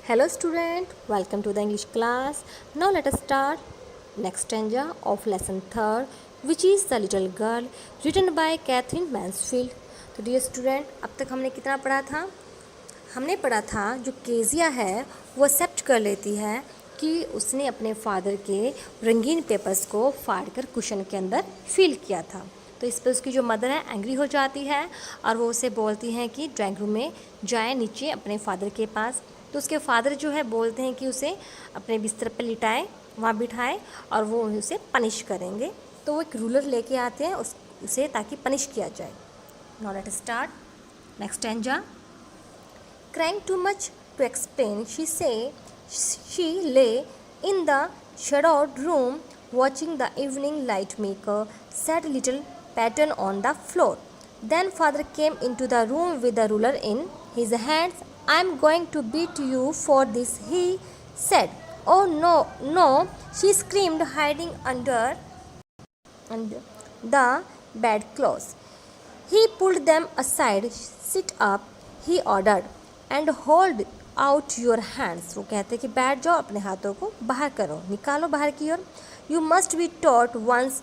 Hello student, welcome to the English class. Now let us start next stanza of lesson 3rd, which is The Little Girl, written by Catherine Mansfield. तो dear student, अब तक हमने कितना पढ़ा था? हमने पढ़ा था जो केजिया है वो एक्सेप्ट कर लेती है कि उसने अपने फादर के रंगीन पेपर्स को फाड़कर कुशन के अंदर फिल किया था। तो इस पर उसकी जो मदर है एंग्री हो जाती है और वो उसे बोलती हैं कि ड्राइंग रूम में जाए नीचे अपने फादर के पास। तो उसके फादर जो है बोलते हैं कि उसे अपने बिस्तर पर लिटाए, वहाँ बिठाए और वो उसे पनिश करेंगे। तो वो एक रूलर लेके आते हैं उसे ताकि पनिश किया जाए। Now let us start next stanza. Crying too much to explain, she lay in the shadowed room watching the evening light make a sad little pattern on the floor. Then father came into the room with the ruler in his hands. I am going to beat you for this, he said. Oh no, no, she screamed, hiding under the bedclothes. He pulled them aside. Sit up, he ordered, and hold out your hands. वो कहते हैं कि बैठ जाओ, अपने हाथों को बाहर करो, निकालो बाहर की ओर. You must be taught once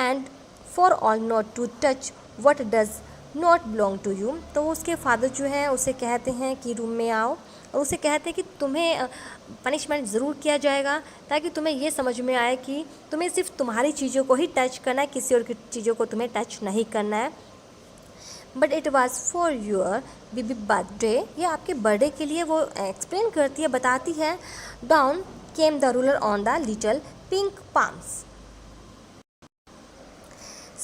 and for all not to touch what does not belong to you. तो उसके फादर जो हैं उसे कहते हैं कि रूम में आओ और उसे कहते हैं कि तुम्हें पनिशमेंट ज़रूर किया जाएगा ताकि तुम्हें ये समझ में आए कि तुम्हें सिर्फ तुम्हारी चीज़ों को ही टच करना है, किसी और की चीज़ों को तुम्हें टच नहीं करना है. But it was for your baby birthday, ये आपके बर्थडे के लिए वो एक्सप्लेन करती है, बताती है. Down came the ruler on the little pink palms.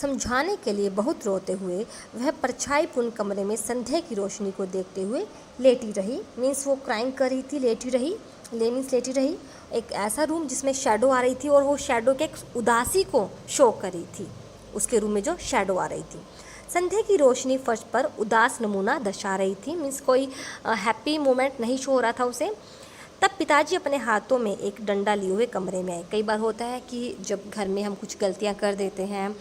समझाने के लिए बहुत रोते हुए वह परछाईपूर्ण कमरे में संध्या की रोशनी को देखते हुए लेटी रही. मीन्स वो क्राइम कर रही थी, लेटी रही. लेटी रही. एक ऐसा रूम जिसमें शेडो आ रही थी और वो शेडो के एक उदासी को शो कर रही थी. उसके रूम में जो शेडो आ रही थी, संध्या की रोशनी फर्श पर उदास नमूना दर्शा रही थी. मीन्स कोई हैप्पी मोमेंट नहीं शो हो रहा था उसे. तब पिताजी अपने हाथों में एक डंडा लिए हुए कमरे में आए. कई बार होता है कि जब घर में हम कुछ गलतियां कर देते हैं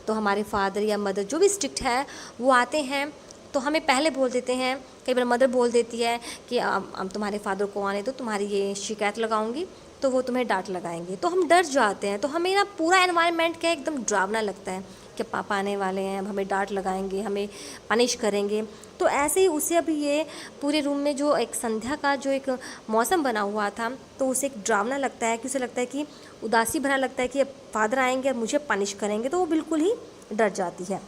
तो हमारे फादर या मदर जो भी स्ट्रिक्ट है वो आते हैं तो हमें पहले बोल देते हैं. कई बार मदर बोल देती है कि अब तुम्हारे फादर को आने तो तुम्हारी ये शिकायत लगाऊंगी, तो वो तुम्हें डांट लगाएंगे. तो हम डर जाते हैं. तो हमें ना पूरा एनवायरनमेंट क्या एकदम डरावना लगता है कि पापा आने वाले हैं, हमें डांट लगाएंगे, हमें पनिश करेंगे. तो ऐसे ही उसे अभी ये पूरे रूम में जो एक संध्या का जो एक मौसम बना हुआ था तो उसे एक डरावना लगता है कि उसे लगता है कि उदासी भरा लगता है कि अब फादर आएंगे और मुझे पनिश करेंगे. तो वो बिल्कुल ही डर जाती है.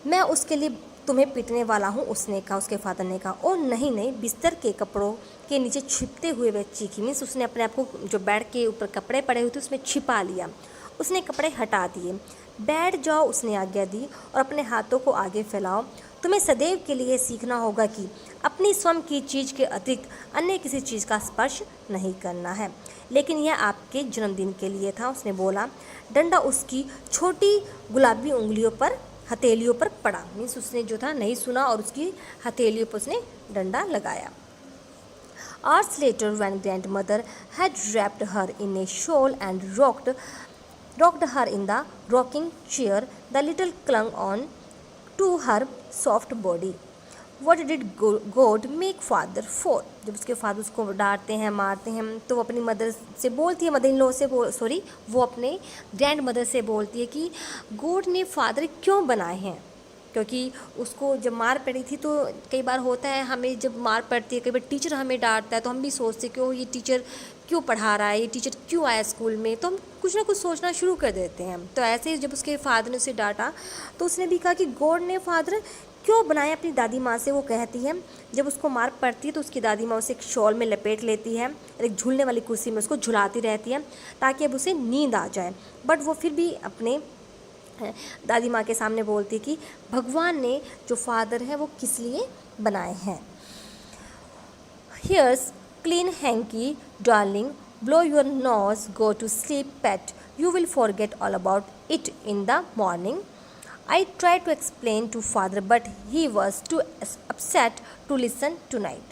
मैं उसके लिए तुम्हें पीटने वाला हूँ, उसने कहा. उसके फादर ने कहा. ओ नहीं नहीं, बिस्तर के कपड़ों के नीचे छिपते हुए वह चीखी. मीन्स उसने अपने आप को जो बेड के ऊपर कपड़े पड़े हुए थे उसमें छिपा लिया. उसने कपड़े हटा दिए. बैठ जाओ, उसने आज्ञा दी, और अपने हाथों को आगे फैलाओ. तुम्हें सदैव के लिए सीखना होगा कि अपनी स्वयं की चीज़ के अतिरिक्त अन्य किसी चीज़ का स्पर्श नहीं करना है. लेकिन यह आपके जन्मदिन के लिए था, उसने बोला. डंडा उसकी छोटी गुलाबी उंगलियों पर, हथेलियों पर पड़ा. मीन्स उसने जो था नहीं सुना और उसकी हथेलियों पर उसने डंडा लगाया. Hours later, when grandmother had wrapped her in a shawl and rocked her in the rocking chair, the little clung on to her soft body. What did God make father for? जब उसके father उसको डांटते हैं, मारते हैं, तो वो अपनी मदर से बोलती है, मदर इन लॉ से वो अपने ग्रैंड मदर से बोलती है कि गॉड ने फादर क्यों बनाए हैं. क्योंकि उसको जब मार पड़ी थी तो कई बार होता है हमें जब मार पड़ती है, कई बार टीचर हमें डांटता है तो हम भी सोचते क्यों ये टीचर क्यों पढ़ा रहा है, ये टीचर क्यों आया स्कूल में, तो हम कुछ ना कुछ सोचना शुरू कर देते हैं. तो ऐसे ही जब उसके फादर ने उसे डांटा तो उसने भी कहा कि गॉड ने फादर क्यों बनाया. अपनी दादी माँ से वो कहती है, जब उसको मार पड़ती है तो उसकी दादी माँ उसे एक शॉल में लपेट लेती है और एक झूलने वाली कुर्सी में उसको झुलाती रहती है ताकि अब उसे नींद आ जाए. बट वो फिर भी अपने दादी माँ के सामने बोलती कि भगवान ने जो फादर है वो किस लिए बनाए हैं. Here's clean hanky darling, blow your nose, go to sleep pet, you will forget all about it in the morning. I tried to explain to father, but he was too upset to listen tonight.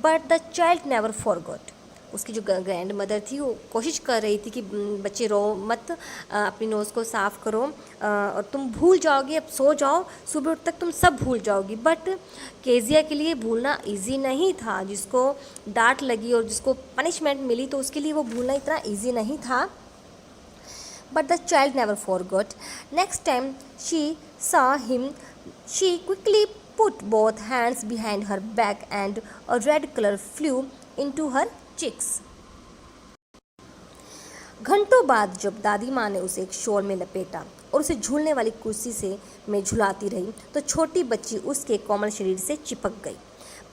But the child never forgot. उसकी जो grand mother थी वो कोशिश कर रही थी कि बच्चे रो मत, अपनी नोज़ को साफ़ करो, और तुम भूल जाओगी, अब सो जाओ, सुबह उठ तक तुम सब भूल जाओगी। बट केजिया के लिए भूलना इजी नहीं था। जिसको डांट लगी और जिसको पनिशमेंट मिली तो उसके लिए वो भूलना इतना इजी नहीं था। But the child never forgot. Next time she saw him, she quickly put both hands behind her back and a red color flew into her cheeks. घंटों बाद जब दादी माँ ने उसे एक शॉल में लपेटा और उसे झूलने वाली कुर्सी से में झुलाती रही तो छोटी बच्ची उसके कोमल शरीर से चिपक गई।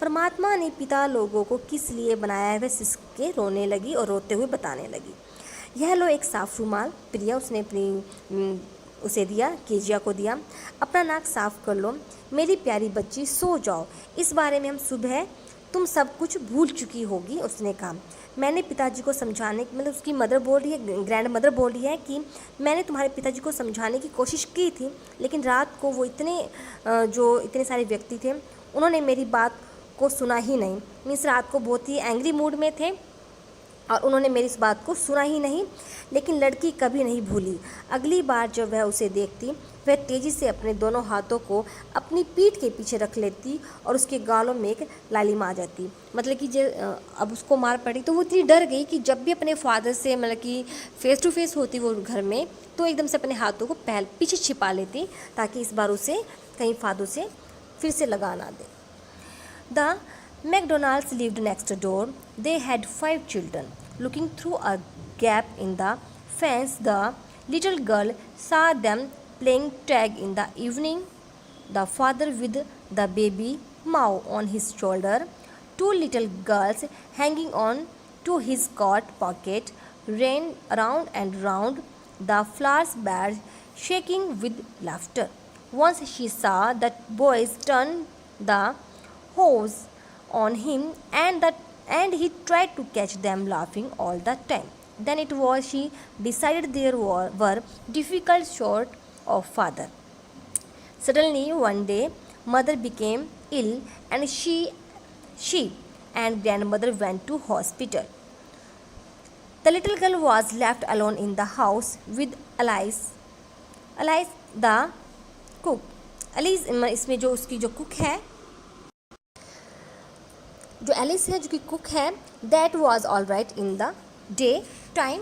परमात्मा ने पिता लोगों को किस लिए बनाया है वह सिसक के रोने लगी और रोते हुए बताने लगी। यह लो एक साफ रुमाल, प्रिया उसने उसे दिया, केजिया को दिया। अपना नाक साफ कर लो मेरी प्यारी बच्ची, सो जाओ, इस बारे में हम सुबह तुम सब कुछ भूल चुकी होगी, उसने कहा। मैंने पिताजी को समझाने, मतलब उसकी मदर बोल रही है, ग्रैंड मदर बोल रही है कि मैंने तुम्हारे पिताजी को समझाने की कोशिश की थी, लेकिन रात को वो इतने सारे व्यक्ति थे, उन्होंने मेरी बात को सुना ही नहीं। मीन्स रात को बहुत ही एंग्री मूड में थे और उन्होंने मेरी इस बात को सुना ही नहीं। लेकिन लड़की कभी नहीं भूली। अगली बार जब वह उसे देखती वह तेज़ी से अपने दोनों हाथों को अपनी पीठ के पीछे रख लेती और उसके गालों में एक लालिम आ जाती। मतलब कि अब उसको मार पड़ी तो वो इतनी डर गई कि जब भी अपने फादर से मतलब कि फ़ेस टू फेस होती वो घर में तो एकदम से अपने हाथों को पीछे छिपा लेती ताकि इस बार उसे कहीं फादर से फिर से लगा ना दे। The McDonald's lived next door. They had 5 children. Looking through a gap in the fence, the little girl saw them playing tag in the evening. The father with the baby Mao on his shoulder, 2 little girls hanging on to his coat pocket, ran around and round the flower bed, shaking with laughter. Once she saw that boys turn the hose on him and he tried to catch them laughing all the time. Then it was she decided there were difficult short of father. Suddenly one day mother became ill and she and grandmother went to hospital. The little girl was left alone in the house with Alice the cook. Alice इसमें जो उसकी जो cook है, जो Alice है, जो कि cook है, that was all right in the day time,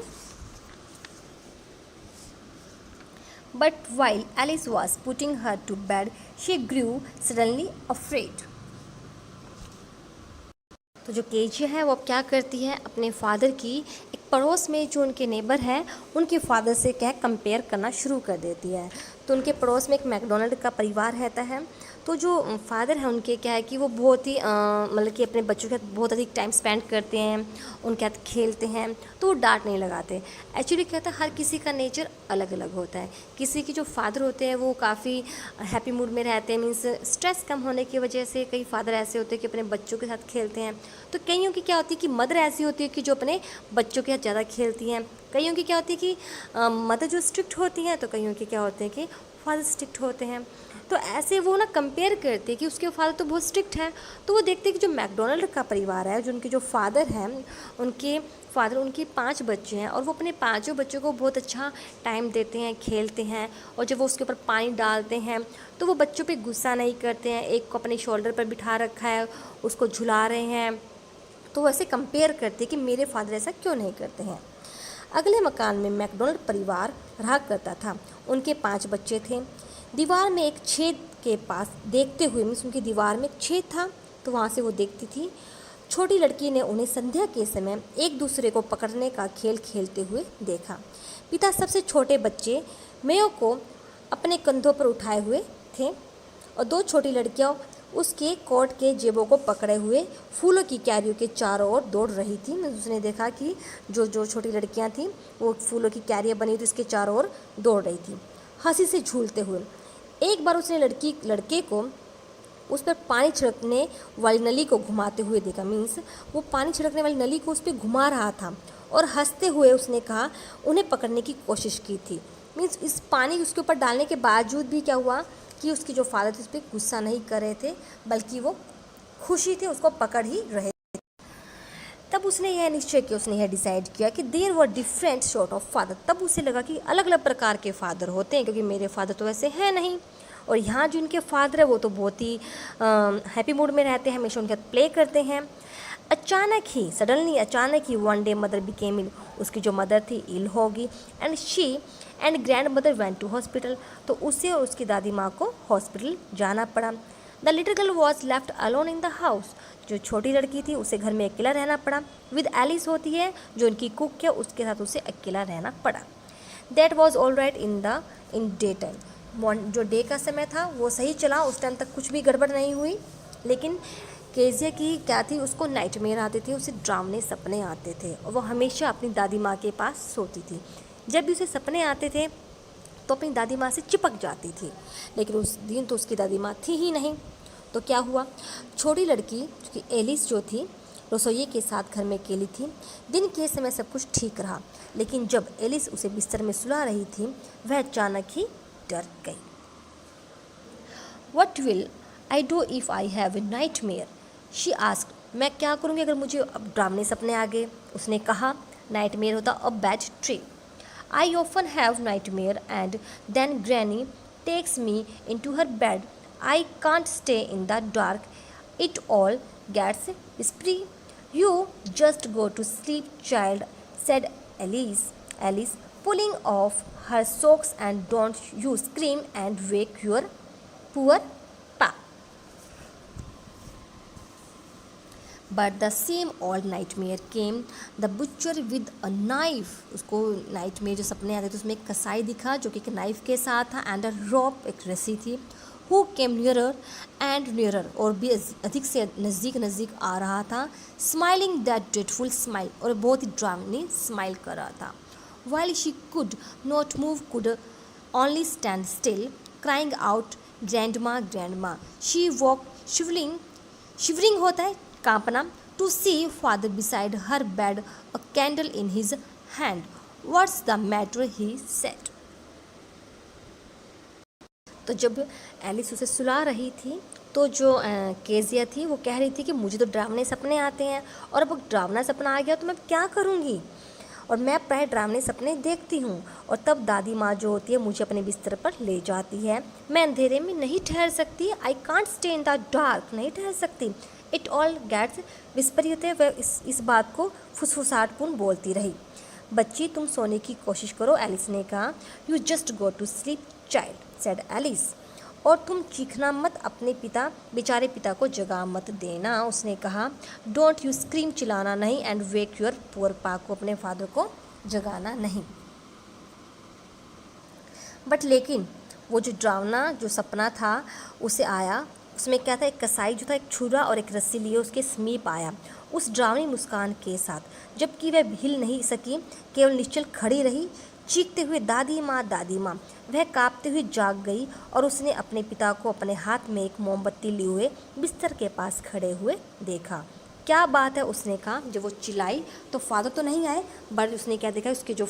but while Alice was putting her to bed she grew suddenly afraid. तो जो केजिया है वो अब क्या करती है, अपने फादर की एक पड़ोस में जो उनके नेबर हैं उनके फादर से क्या कंपेयर करना शुरू कर देती है। तो उनके पड़ोस में एक मैकडोनल्ड का परिवार रहता है। तो जो फादर है उनके क्या है कि वो बहुत ही मतलब कि अपने बच्चों के साथ बहुत अधिक टाइम स्पेंड करते हैं, उनके साथ खेलते हैं, तो वो डांट नहीं लगाते। एक्चुअली क्या होता है, हर किसी का नेचर अलग अलग होता है। किसी के जो फादर होते हैं वो काफ़ी हैप्पी मूड में रहते हैं, मीन्स स्ट्रेस कम होने की वजह से कई फादर ऐसे होते हैं कि अपने बच्चों के साथ खेलते हैं। तो कईयों की क्या होती है कि मदर ऐसी होती है कि जो अपने बच्चों के साथ ज़्यादा खेलती हैं। कईयों की क्या होती है कि मदर जो स्ट्रिक्ट होती हैं, तो कईयों के क्या होते हैं कि फादर स्ट्रिक्ट होते हैं। तो ऐसे वो ना कंपेयर करते हैं कि उसके फादर तो बहुत स्ट्रिक्ट है। तो वो देखते हैं कि जो मैकडोनल्ड का परिवार है, जो उनके जो फादर हैं, उनके फादर, उनके 5 बच्चे हैं और वो अपने 5 बच्चों को बहुत अच्छा टाइम देते हैं, खेलते हैं। और जब वो उसके ऊपर पानी डालते हैं तो वो बच्चों पे गुस्सा नहीं करते हैं। एक को अपने शोल्डर पर बिठा रखा है, उसको झुला रहे हैं। तो वो ऐसे कंपेयर करते हैं कि मेरे फादर ऐसा क्यों नहीं करते हैं। अगले मकान में मैकडोनल्ड परिवार रहा करता था। उनके 5 बच्चे थे। दीवार में एक छेद के पास देखते हुए, मीन्स उनकी दीवार में एक छेद था तो वहाँ से वो देखती थी। छोटी लड़की ने उन्हें संध्या के समय एक दूसरे को पकड़ने का खेल खेलते हुए देखा। पिता सबसे छोटे बच्चे मेयो को अपने कंधों पर उठाए हुए थे और 2 छोटी लड़कियां उसके कोट के जेबों को पकड़े हुए फूलों की क्यारियों के चारों ओर दौड़ रही थी। उसने देखा कि जो छोटी लड़कियां थीं वो फूलों की क्यारियाँ बनी थी, उसके चारों ओर दौड़ रही थी हंसी से झूलते हुए। एक बार उसने लड़के को उस पर पानी छिड़कने वाली नली को घुमाते हुए देखा। मीन्स वो पानी छिड़कने वाली नली को उस पर घुमा रहा था और हंसते हुए उसने कहा उन्हें पकड़ने की कोशिश की थी। मीन्स इस पानी उसके ऊपर डालने के बावजूद भी क्या हुआ कि उसके जो फादर थे उस पर गुस्सा नहीं कर रहे थे, बल्कि वो खुशी थे, उसको पकड़ ही रहे थे। तब उसने यह निश्चय किया, उसने यह डिसाइड किया कि there were different sort of father. तब उसे लगा कि अलग अलग प्रकार के फादर होते हैं, क्योंकि मेरे फादर तो वैसे हैं नहीं, और यहाँ जो इनके फादर है वो तो बहुत ही हैप्पी मूड में रहते हैं, हमेशा उनके साथ प्ले करते हैं। अचानक ही, सडनली, अचानक ही one day mother became ill, उसकी जो मदर थी इल होगी, and she and grandmother went to hospital, तो उसे और उसकी दादी माँ को हॉस्पिटल जाना पड़ा। The little girl was left alone in the house, जो छोटी लड़की थी उसे घर में अकेला रहना पड़ा। विद एलिस होती है जो उनकी कुक है, उसके साथ उसे अकेला रहना पड़ा। That was all right in day time, जो डे का समय था वो सही चला, उस टाइम तक कुछ भी गड़बड़ नहीं हुई। लेकिन केजिया की क्या थी, उसको नाइटमेयर आते थे, उसे डरावने सपने आते थे, और वो हमेशा अपनी दादी माँ के पास सोती थी। जब भी उसे सपने आते थे तो अपनी दादी माँ से चिपक जाती थी, लेकिन उस दिन तो उसकी दादी माँ थी ही नहीं। तो क्या हुआ, छोटी लड़की कि एलिस जो थी रसोई के साथ घर में अकेली थी। दिन के समय सब कुछ ठीक रहा, लेकिन जब एलिस उसे बिस्तर में सुला रही थी वह अचानक ही डर गई। What will I do if I have a nightmare? She asked. मैं क्या करूँगी अगर मुझे अब डरावने सपने आ गए? उसने कहा, नाइटमेयर होता a bad dream. I often have nightmare and then Granny takes me into her bed. I can't stay in the dark. It all gets whispery. You just go to sleep, child, said Alice. Alice, pulling off her socks, and don't you scream and wake your poor pa. But the same old nightmare came. The butcher with a knife. उसको nightmare जो सपने आते थे उसमें एक कसाई दिखा जो कि एक नाइफ के साथ था, एंड अ रोप, एक रस्सी थी। Who came nearer and nearer, और भी अधिक से नज़दीक आ रहा था। Smiling that dreadful smile, और बहुत ही डरावनी स्माइल कर रहा था। While she could not move, could only stand still, crying out, grandma, grandma. She walked shivering होता है कांपना, to see father beside her bed, a candle in his hand. What's the matter? He said. तो जब Alice उसे सुला रही थी तो जो केजिया थी वो कह रही थी कि मुझे तो डरावने सपने आते हैं, और अब डरावना सपना आ गया तो मैं क्या करूँगी, और मैं प्राय डरावने सपने देखती हूँ। और तब दादी माँ जो होती है मुझे अपने बिस्तर पर ले जाती है। मैं अंधेरे में नहीं ठहर सकती, I can't stay in the dark, नहीं ठहर सकती। इट ऑल गेट्स विस्पर होते हैं, वह इस बात को फुसफुसाहटपूर्ण बोलती रही। बच्ची तुम सोने की कोशिश करो, एलिस ने कहा। You just go to sleep child, said Alice, और तुम चीखना मत, अपने बेचारे पिता को जगा मत देना, उसने कहा। डोंट यू स्क्रीम, चिल्लाना नहीं, एंड वेक योर पुअर पा को, अपने फादर को जगाना नहीं। बट लेकिन वो जो डरावना जो सपना था उसे आया, उसमें क्या था, एक कसाई जो था एक छुरा और एक रस्सी लिए उसके समीप आया, उस डरावनी मुस्कान के साथ, जबकि वह हिल नहीं सकी, केवल निश्चल खड़ी रही, चीखते हुए दादी माँ दादी माँ। वह कांपते हुए जाग गई और उसने अपने पिता को अपने हाथ में एक मोमबत्ती लिए हुए बिस्तर के पास खड़े हुए देखा। क्या बात है, उसने कहा। जब वो चिल्लाई तो फादर तो नहीं आए, बट उसने क्या देखा, उसके जो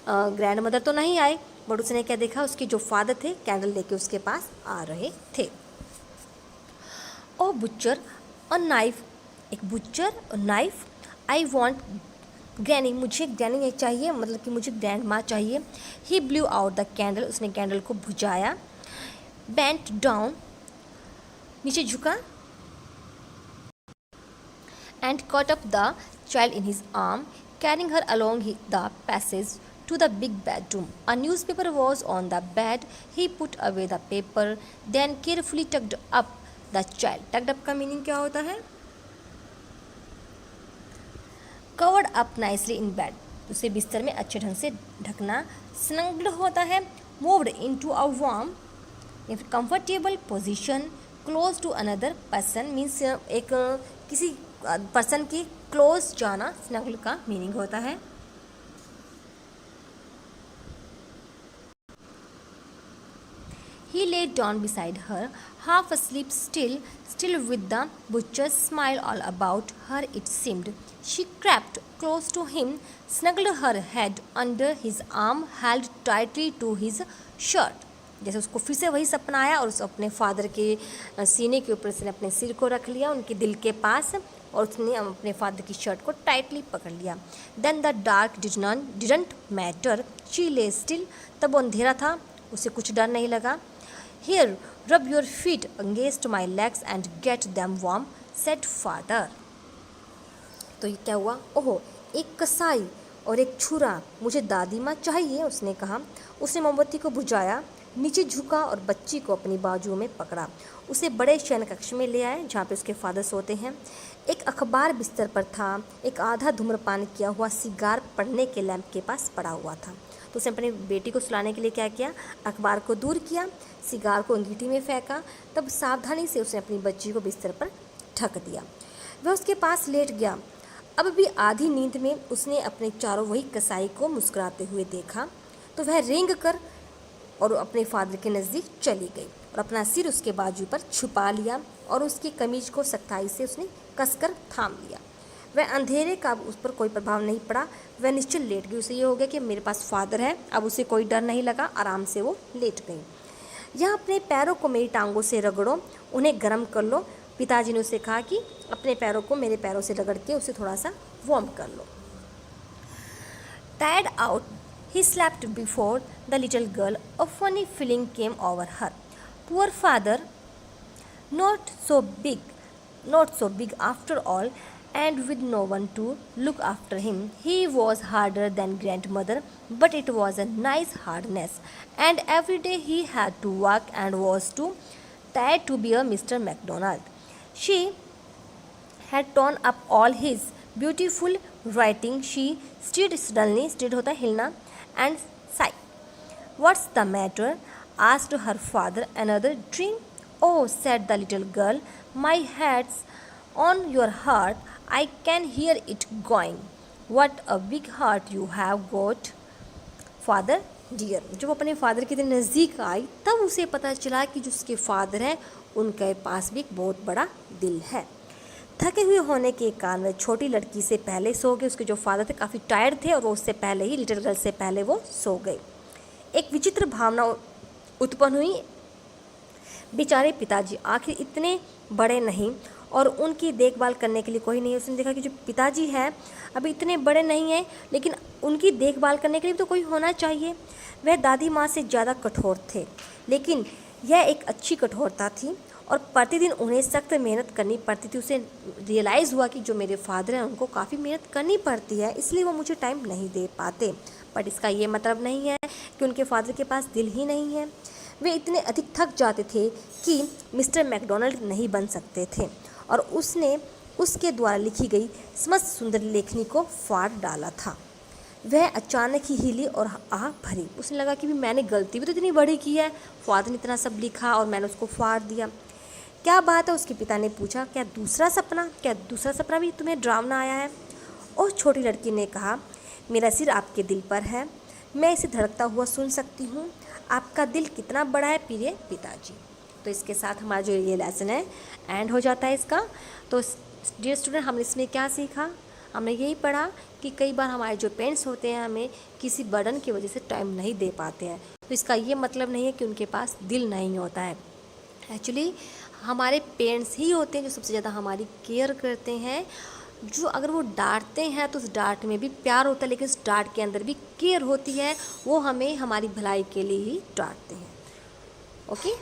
ग्रैंड मदर तो नहीं आए, बट उसने क्या देखा, उसके जो फादर थे कैंडल लेके उसके पास आ रहे थे। ओ बुच्चर और नाइफ, एक बुच्चर और नाइफ। आई वॉन्ट ग्रैनी, मुझे ग्रैनी चाहिए, मतलब कि मुझे ग्रैंड माँ चाहिए। ही ब्लू आउट द कैंडल, उसने कैंडल को बुझाया। बेंट डाउन, नीचे झुका, and caught up the child in his arm, carrying her along the passage to the big bedroom. A newspaper was on the bed. He put away the paper, then carefully tucked up the child. Tucked up का meaning क्या होता है? Covered up nicely in bed. उसे बिस्तर में अच्छे ढंग से ढकना। Snuggled होता है moved into a warm, comfortable position, close to another person means एक किसी पर्सन की क्लोज जाना snuggle का मीनिंग होता है। He lay down beside her, half asleep, still with the butcher's smile all about her, it seemed. She crept close to him, snuggled her head under his arm, held tightly to his shirt. जैसे उसको फिर से वही सपना आया और उस अपने फादर के सीने के ऊपर उसने अपने सिर को रख लिया उनके दिल के पास और उसने अपने फादर की शर्ट को टाइटली पकड़ लिया। Then the dark didn't matter, she lay still, तब वो अंधेरा था, उसे कुछ डर नहीं लगा। Here rub your feet against my legs and get them warm, said father. तो ये क्या हुआ, ओहो एक कसाई और एक छुरा मुझे दादी माँ चाहिए, उसने कहा। उसने मोमबत्ती को बुझाया, नीचे झुका और बच्ची को अपनी बाजुओं में पकड़ा। उसे बड़े शयन कक्ष में ले आए जहाँ पे उसके फादर सोते हैं। एक अखबार बिस्तर पर था, एक आधा धूम्रपान किया हुआ सिगार पढ़ने के लैंप के पास पड़ा हुआ था। तो उसने अपनी बेटी को सुलाने के लिए क्या किया, अखबार को दूर किया, सिगार को अंगीठी में फेंका, तब सावधानी से उसने अपनी बच्ची को बिस्तर पर ढक दिया। वह उसके पास लेट गया। अब भी आधी नींद में उसने अपने चारों वही कसाई को मुस्कुराते हुए देखा तो वह रेंग कर और अपने फादर के नज़दीक चली गई और अपना सिर उसके बाजू पर छुपा लिया और उसकी कमीज को सख्ताई से उसने कसकर थाम लिया। वह अंधेरे का उस पर कोई प्रभाव नहीं पड़ा, वह निश्चल लेट गई। उसे ये हो गया कि मेरे पास फादर है, अब उसे कोई डर नहीं लगा, आराम से वो लेट गई। यहाँ अपने पैरों को मेरी टांगों से रगड़ो, उन्हें गर्म कर लो। पिताजी ने उसे कहा कि अपने पैरों को मेरे पैरों से रगड़ के उसे थोड़ा सा वार्म कर लो। Tired out he slept before the little girl. A funny feeling came over her. Poor father, not so big after all, and with no one to look after him. He was harder than grandmother, but it was a nice hardness, and every day he had to work and was too tired to bear Mr. MacDonald. She had torn up all his beautiful writing. She stirred suddenly, stirred होता है हिलना, and sighed. What's the matter? Asked her father. Another dream? Oh, said the little girl, my head's on your heart. I can hear it going. What a big heart you have got, father dear. जब अपने father के नज़दीक आई तब उसे पता चला कि जो उसके फादर हैं उनके पास भी एक बहुत बड़ा दिल है। थके हुए होने के कारण वह छोटी लड़की से पहले सो गए। उसके जो फादर थे काफ़ी टायर्ड थे और वो उससे पहले ही, लिटिल गर्ल से पहले वो सो गए। एक विचित्र भावना उत्पन्न हुई, बेचारे पिताजी आखिर इतने बड़े नहीं और उनकी देखभाल करने के लिए कोई नहीं। उसने देखा कि जो पिताजी हैं अभी इतने बड़े नहीं हैं, लेकिन उनकी देखभाल करने के लिए तो कोई होना चाहिए। वह दादी माँ से ज़्यादा कठोर थे, लेकिन यह एक अच्छी कठोरता थी और प्रतिदिन उन्हें सख्त मेहनत करनी पड़ती थी। उसे रियलाइज़ हुआ कि जो मेरे फादर हैं उनको काफ़ी मेहनत करनी पड़ती है, इसलिए वो मुझे टाइम नहीं दे पाते। बट इसका ये मतलब नहीं है कि उनके फादर के पास दिल ही नहीं है। वे इतने अधिक थक जाते थे कि मिस्टर मैकडोनल्ड नहीं बन सकते थे और उसने उसके द्वारा लिखी गई समस्त सुंदर लेखनी को फाड़ डाला था। वह अचानक ही हिली और आह भरी। उसने लगा कि भी मैंने गलती भी तो इतनी बड़ी की है, फादर ने इतना सब लिखा और मैंने उसको फाड़ दिया। क्या बात है? उसके पिता ने पूछा। क्या दूसरा सपना भी तुम्हें डरावना आया है? ओह, छोटी लड़की ने कहा, मेरा सिर आपके दिल पर है, मैं इसे धड़कता हुआ सुन सकती हूँ। आपका दिल कितना बड़ा है प्रिय पिताजी। तो इसके साथ हमारा जो ये लेसन है एंड हो जाता है इसका। तो डियर स्टूडेंट, हमने इसमें क्या सीखा? हमने यही पढ़ा कि कई बार हमारे जो पेरेंट्स होते हैं हमें किसी बर्डन की वजह से टाइम नहीं दे पाते हैं। तो इसका ये मतलब नहीं है कि उनके पास दिल नहीं होता है। एक्चुअली हमारे पेरेंट्स ही होते हैं जो सबसे ज़्यादा हमारी केयर करते हैं। जो अगर वो डांटते हैं तो उस डांट में भी प्यार होता है, लेकिन उस डांट के अंदर भी केयर होती है। वो हमें हमारी भलाई के लिए ही डांटते हैं। ओके।